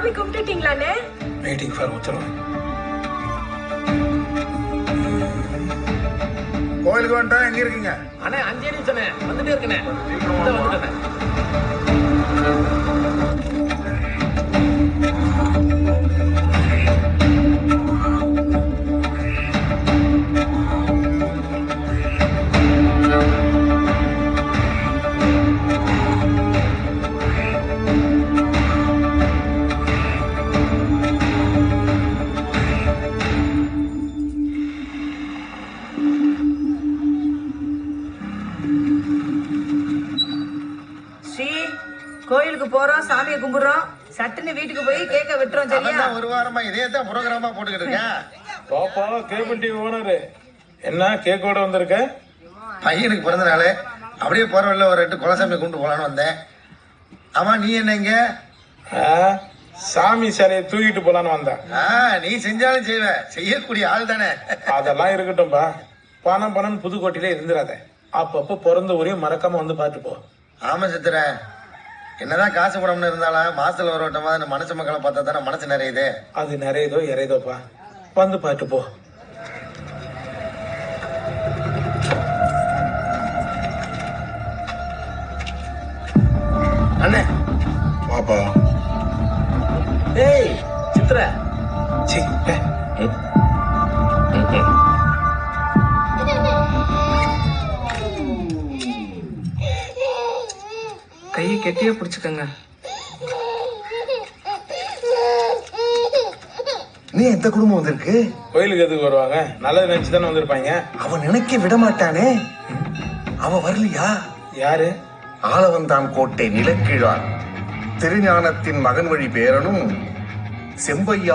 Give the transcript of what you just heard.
சாமி கும்பிட்டுட்டீங்களாண்ணே? Waiting for உத்தரவு. கோயிலுக்கு வந்துட்டா எங்க இருக்கீங்க? அண்ணே 5 நிமிஷம் வந்துட்டே இருக்கனே. வந்துட்டேன். கோயிலுக்கு போறோம், சாமியை கும்பிடுறோம், சட்டுன்னு வீட்டுக்கு போய் கேக்க வெட்டுறோம். சரியா? ஒரு வாரமா இதே தான் புரோகிராமா போட்டுக்கிட்டு இருக்கேன். பாப்பா கேபிள் டிவி ஓனரு என்ன கேக்கோட வந்திருக்க? பையனுக்கு பிறந்த நாள், அப்படியே போற வழியில ஒரு 8 குலசாமி கும்பிட்டு போலான்னு வந்தேன். ஆமா, நீ என்ன இங்க? சாமி சிலையை தூக்கிட்டு போலான்னு வந்தேன். நீ செஞ்சாலும் செய்வ, செய்யக்கூடிய ஆள் தானே. அதெல்லாம் இருக்கட்டும்பா. பணம் புதுக்கோட்டையில இருந்துடாத. அப்பப்போ பிறந்த ஊரையும் மறக்காம வந்து பார்த்து போ. ஆமா சித்திர, என்னதான் காசு படம்னு இருந்தாலும் மாசத்துல ஒரு வட்டமா இந்த மனுஷ மக்களை பார்த்தா தானே மனசு நிறையுது. அது நிறையதோ இறையதோப்பா, வந்து பார்த்து போ. அண்ணே பாப்பா, ஏய் சித்ர சீ, கையை கெட்டியா பிடிச்சுக்கங்க. நீ எந்த குடும்பம் வந்திருக்கு? கோயிலுக்கு எதுக்கு வருவாங்க? நல்லது நினைச்சு தானே வந்திருப்பாங்க. அவன் நினைக்க விட மாட்டானே. அவன் வரலையா? யாரு? ஆளவந்தான் கோட்டை நிலக்கீழான் திருஞானத்தின் மகன் வழி பேரனும் செம்பையா